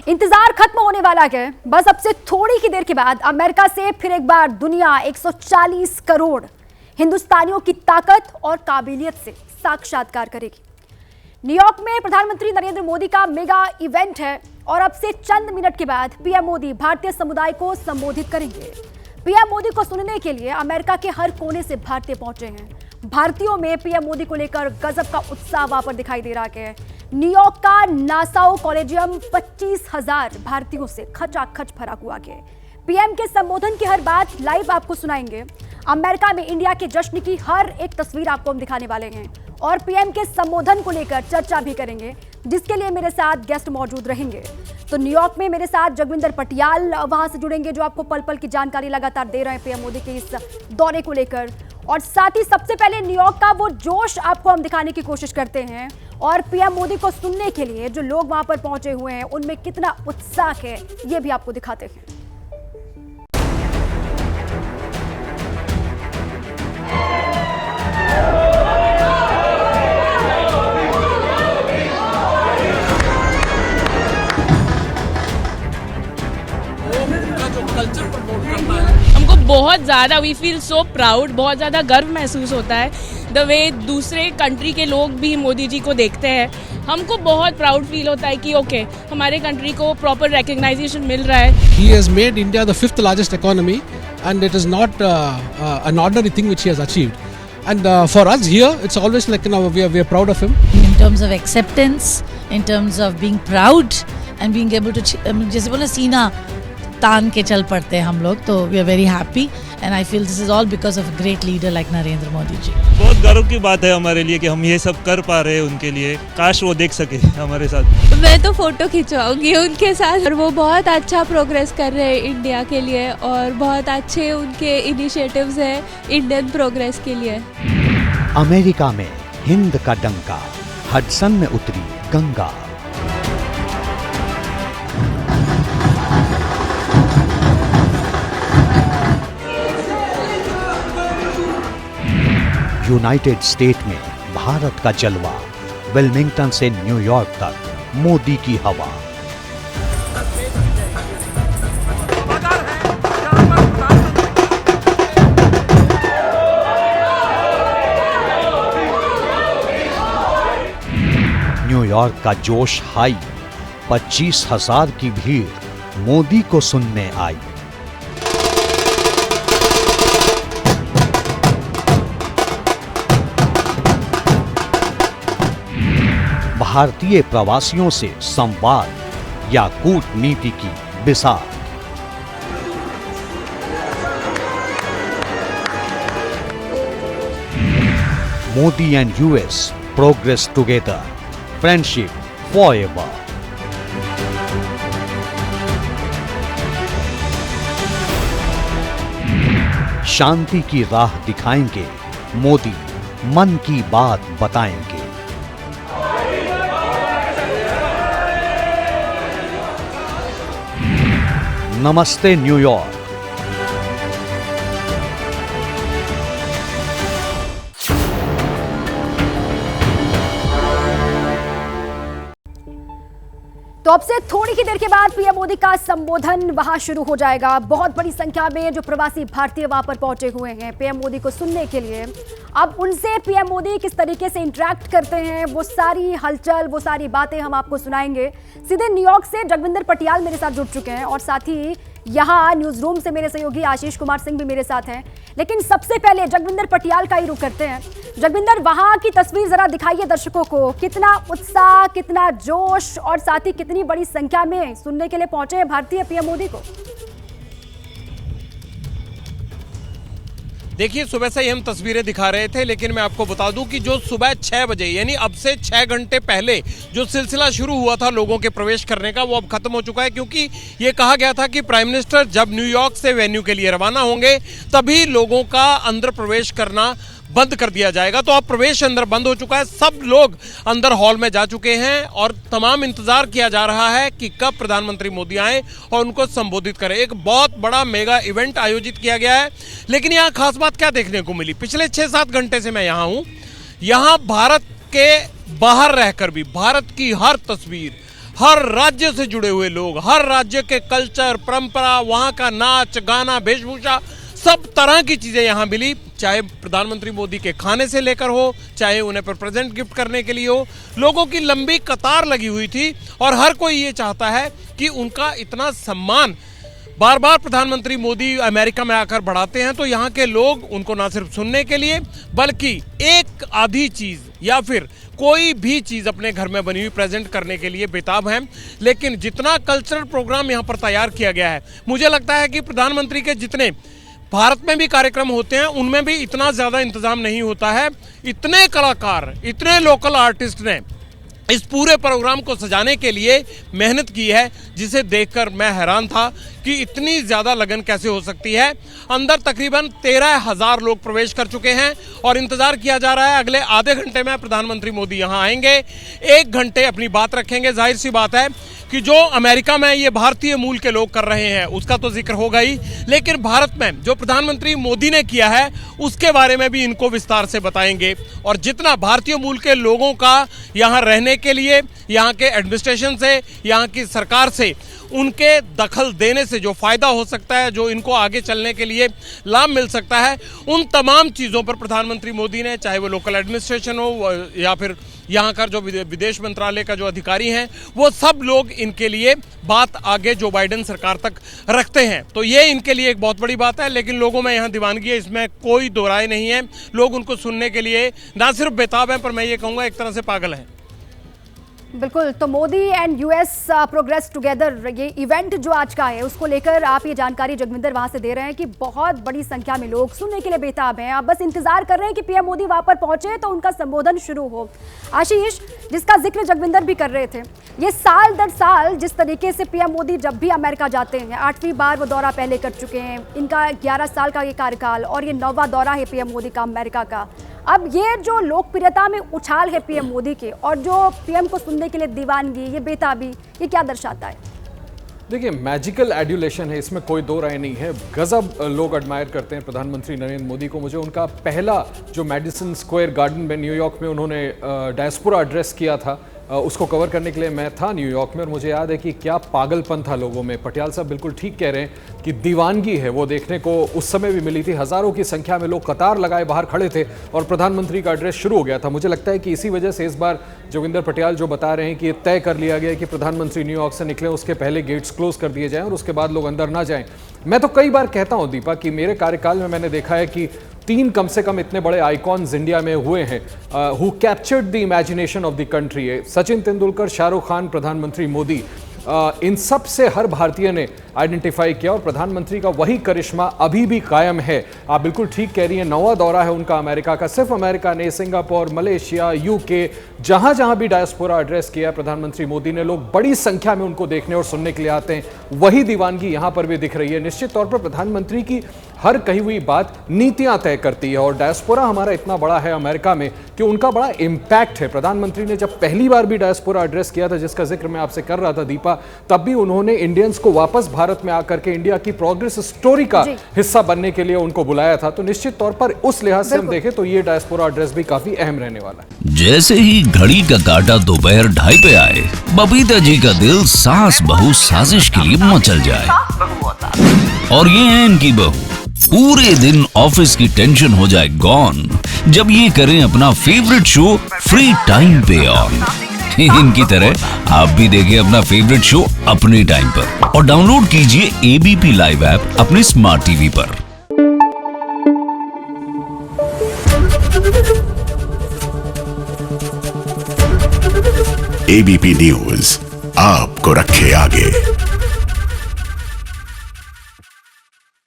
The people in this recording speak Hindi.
इंतजार खत्म होने वाला है। बस अब से थोड़ी ही देर के बाद अमेरिका से फिर एक बार दुनिया 140 करोड़ हिंदुस्तानियों की ताकत और काबिलियत से साक्षात्कार करेगी। न्यूयॉर्क में प्रधानमंत्री नरेंद्र मोदी का मेगा इवेंट है और अब से चंद मिनट के बाद पीएम मोदी भारतीय समुदाय को संबोधित करेंगे। पीएम मोदी को सुनने के लिए अमेरिका के हर कोने से भारतीय पहुंचे हैं। भारतीयों में पीएम मोदी को लेकर गजब का उत्साह वहां पर दिखाई दे रहा है। न्यूयॉर्क का नासाउ कॉलेजियम 25,000 भारतीयों से खचाखच भरा हुआ है। पीएम के संबोधन की हर बात लाइव आपको सुनाएंगे। अमेरिका में इंडिया के जश्न की हर एक तस्वीर आपको हम दिखाने वाले हैं और पीएम के संबोधन को लेकर चर्चा भी करेंगे, जिसके लिए मेरे साथ गेस्ट मौजूद रहेंगे। तो न्यूयॉर्क में मेरे साथ जगविंदर पटियाल वहां से जुड़ेंगे, जो आपको पल पल की जानकारी लगातार दे रहे हैं पीएम मोदी के इस दौरे को लेकर। और साथ ही सबसे पहले न्यूयॉर्क का वो जोश आपको हम दिखाने की कोशिश करते हैं और पीएम मोदी को सुनने के लिए जो लोग वहां पर पहुंचे हुए हैं उनमें कितना उत्साह है, ये भी आपको दिखाते हैं। हमको बहुत ज़्यादा वी फील सो प्राउड, बहुत ज़्यादा गर्व महसूस होता है द वे दूसरे कंट्री के लोग भी मोदी जी को देखते हैं। हमको बहुत प्राउड फील होता है कि ओके हमारे कंट्री को प्रॉपर रिकग्नाइजेशन मिल रहा है। He has made India the 5th largest economy and it is not an ordinary thing which he has achieved. And for us here, it's always like, you know, we are proud of him. In terms of acceptance, in terms of being proud and being able to, जैसे बोले सीना तान के चल पड़ते हैं हम लोग, तो we are very happy and I feel this is all because of a great leader like Narendra Modi ji. बहुत गर्व की बात है हमारे लिए कि हम ये सब कर पा रहे हैं उनके लिए। काश वो देख सके हमारे साथ। मैं तो फोटो खिंचवाऊंगी उनके साथ और वो बहुत अच्छा प्रोग्रेस कर रहे हैं इंडिया के लिए और बहुत अच्छे उनके इनिशिएटिव्स हैं इंडियन प्रोग्रेस के लिए। अमेरिका में हिंद का डंका, हडसन में उतरी गंगा। यूनाइटेड स्टेट में भारत का जलवा, विल्मिंगटन से न्यूयॉर्क तक मोदी की हवा। न्यूयॉर्क का जोश हाई, 25,000 की भीड़ मोदी को सुनने आई। भारतीय प्रवासियों से संवाद या कूटनीति की बिसात। Modi and US progress together, friendship forever. शांति की राह दिखाएंगे मोदी, मन की बात बताएंगे। नमस्ते न्यूयॉर्क। तो अब से थोड़ी ही देर के बाद पीएम मोदी का संबोधन वहां शुरू हो जाएगा। बहुत बड़ी संख्या में जो प्रवासी भारतीय वहां पर पहुंचे हुए हैं पीएम मोदी को सुनने के लिए। अब उनसे पीएम मोदी किस तरीके से इंटरेक्ट करते हैं, वो सारी हलचल, वो सारी बातें हम आपको सुनाएंगे। सीधे न्यूयॉर्क से जगविंदर पटियाल मेरे साथ जुड़ चुके हैं और साथ ही यहाँ न्यूज रूम से मेरे सहयोगी आशीष कुमार सिंह भी मेरे साथ हैं। लेकिन सबसे पहले जगविंदर पटियाल का ही रुख करते हैं। जगविंदर, वहां की तस्वीर जरा दिखाइए दर्शकों को। कितना उत्साह, कितना जोश और साथ ही कितनी बड़ी संख्या में सुनने के लिए पहुंचे हैं भारतीय पीएम मोदी को। देखिए, सुबह से ही हम तस्वीरें दिखा रहे थे, लेकिन मैं आपको बता दूं कि जो सुबह 6 बजे यानी अब से 6 घंटे पहले जो सिलसिला शुरू हुआ था लोगों के प्रवेश करने का, वो अब खत्म हो चुका है। क्योंकि ये कहा गया था कि प्राइम मिनिस्टर जब न्यूयॉर्क से वेन्यू के लिए रवाना होंगे तभी लोगों का अंदर प्रवेश करना बंद कर दिया जाएगा। तो अब प्रवेश अंदर बंद हो चुका है, सब लोग अंदर हॉल में जा चुके हैं और तमाम इंतजार किया जा रहा है कि कब प्रधानमंत्री मोदी आए और उनको संबोधित करें। एक बहुत बड़ा मेगा इवेंट आयोजित किया गया है। लेकिन यहाँ खास बात क्या देखने को मिली, पिछले 6-7 घंटे से मैं यहाँ हूँ, यहाँ भारत के बाहर रहकर भी भारत की हर तस्वीर, हर राज्य से जुड़े हुए लोग, हर राज्य के कल्चर, परंपरा, वहाँ का नाच गाना, वेशभूषा, सब तरह की चीज़ें यहाँ मिली। चाहे प्रधानमंत्री मोदी के खाने से लेकर हो, चाहे उन्हें पर प्रेजेंट गिफ्ट करने के लिए हो, लोगों की लंबी कतार लगी हुई थी और हर कोई ये चाहता है कि उनका इतना सम्मान बार बार प्रधानमंत्री मोदी अमेरिका में आकर बढ़ाते हैं, तो यहाँ के लोग उनको ना सिर्फ सुनने के लिए बल्कि एक आधी चीज़ या फिर कोई भी चीज़ अपने घर में बनी हुई प्रेजेंट करने के लिए बेताब हैं। लेकिन जितना कल्चरल प्रोग्राम यहाँ पर तैयार किया गया है, मुझे लगता है कि प्रधानमंत्री के जितने भारत में भी कार्यक्रम होते हैं उनमें भी इतना ज़्यादा इंतजाम नहीं होता है। इतने कलाकार, इतने लोकल आर्टिस्ट ने इस पूरे प्रोग्राम को सजाने के लिए मेहनत की है, जिसे देखकर मैं हैरान था कि इतनी ज़्यादा लगन कैसे हो सकती है। अंदर तकरीबन 13,000 लोग प्रवेश कर चुके हैं और इंतज़ार किया जा रहा है अगले आधे घंटे में प्रधानमंत्री मोदी यहाँ आएंगे, 1 घंटे अपनी बात रखेंगे। जाहिर सी बात है कि जो अमेरिका में ये भारतीय मूल के लोग कर रहे हैं उसका तो जिक्र होगा ही, लेकिन भारत में जो प्रधानमंत्री मोदी ने किया है उसके बारे में भी इनको विस्तार से बताएंगे। और जितना भारतीय मूल के लोगों का यहाँ रहने के लिए, यहाँ के एडमिनिस्ट्रेशन से, यहाँ की सरकार से उनके दखल देने से जो फ़ायदा हो सकता है, जो इनको आगे चलने के लिए लाभ मिल सकता है, उन तमाम चीज़ों पर प्रधानमंत्री मोदी ने, चाहे वो लोकल एडमिनिस्ट्रेशन हो या फिर यहाँ का जो विदेश मंत्रालय का जो अधिकारी हैं, वो सब लोग इनके लिए बात आगे जो बाइडेन सरकार तक रखते हैं। तो ये इनके लिए एक बहुत बड़ी बात है। लेकिन लोगों में यहाँ दीवानगी है, इसमें कोई दो राय नहीं है। लोग उनको सुनने के लिए ना सिर्फ बेताब हैं, पर मैं ये कहूँगा एक तरह से पागल हैं। बिल्कुल, तो Modi and US progress together, ये इवेंट जो आज का है उसको लेकर आप ये जानकारी जगविंदर वहां से दे रहे हैं कि बहुत बड़ी संख्या में लोग सुनने के लिए बेताब हैं। आप बस इंतजार कर रहे हैं कि पीएम मोदी वहां पर पहुंचे तो उनका संबोधन शुरू हो। आशीष, जिसका जिक्र जगविंदर भी कर रहे थे, ये साल दर साल जिस तरीके से पीएम मोदी जब भी अमेरिका जाते हैं, 8वीं बार वो दौरा पहले कर चुके हैं, इनका 11 साल का ये कार्यकाल और ये 9वां दौरा है पीएम मोदी का अमेरिका का। अब ये जो लोकप्रियता में उछाल है पीएम मोदी के और जो पीएम को सुनने के लिए दीवानगी, ये बेताबी, ये क्या दर्शाता है? देखिए, मैजिकल एड्यूलेशन है, इसमें कोई दो राय नहीं है। गजब लोग एडमायर करते हैं प्रधानमंत्री नरेंद्र मोदी को। मुझे उनका पहला जो मैडिसन स्क्वायर गार्डन में न्यूयॉर्क में उन्होंने डायस्पोरा एड्रेस किया था, उसको कवर करने के लिए मैं था न्यूयॉर्क में और मुझे याद है कि क्या पागलपन था लोगों में। पटियाल साहब बिल्कुल ठीक कह रहे हैं कि दीवानगी है वो देखने को उस समय भी मिली थी। हज़ारों की संख्या में लोग कतार लगाए बाहर खड़े थे और प्रधानमंत्री का एड्रेस शुरू हो गया था। मुझे लगता है कि इसी वजह से इस बार जोगिंदर पटियाल जो बता रहे हैं कि ये तय कर लिया गया कि प्रधानमंत्री न्यूयॉर्क से निकले उसके पहले गेट्स क्लोज कर दिए जाएं और उसके बाद लोग अंदर ना जाएं। मैं तो कई बार कहता हूं दीपा कि मेरे कार्यकाल में मैंने देखा है कि 3 कम से कम इतने बड़े आइकॉन्स इंडिया में हुए हैं who captured the imagination of the country. Sachin Tendulkar, Shahrukh Khan, प्रधानमंत्री मोदी, इन सब से हर भारतीय ने आइडेंटिफाई किया और प्रधानमंत्री का वही करिश्मा अभी भी कायम है। आप बिल्कुल ठीक कह रही हैं, 9वां दौरा है उनका अमेरिका का। सिर्फ अमेरिका ने, सिंगापुर, मलेशिया, यूके, जहां जहां भी डायस्पोरा एड्रेस किया प्रधानमंत्री मोदी ने, लोग बड़ी संख्या में उनको देखने और सुनने के लिए आते हैं। वही दीवानगी यहां पर भी दिख रही है। निश्चित तौर पर प्रधानमंत्री की हर कही हुई बात नीतियां तय करती है और डायस्पोरा हमारा इतना बड़ा है अमेरिका में कि उनका बड़ा इम्पैक्ट है। प्रधानमंत्री ने जब पहली बार भी डायस्पोरा एड्रेस किया था, जिसका जिक्र मैं आपसे कर रहा था दीपा, तब भी उन्होंने इंडियंस को वापस भारत में आकर के इंडिया की प्रोग्रेस स्टोरी का हिस्सा बनने के लिए उनको बुलाया था। तो निश्चित तौर पर उस लिहाज से हम देखें तो ये डायस्पोरा एड्रेस भी काफी अहम रहने वाला है। जैसे ही घड़ी का काटा दोपहर 2:30 पे आए, बबीता जी का दिल सास बहू साजिश के लिए मचल जाए। और ये है इनकी बहू, पूरे दिन ऑफिस की टेंशन हो जाए गॉन जब ये करें अपना फेवरेट शो फ्री टाइम पे ऑन। इनकी तरह आप भी देखें अपना फेवरेट शो अपने टाइम पर और डाउनलोड कीजिए एबीपी लाइव ऐप अपने स्मार्ट टीवी पर। एबीपी न्यूज आपको रखे आगे।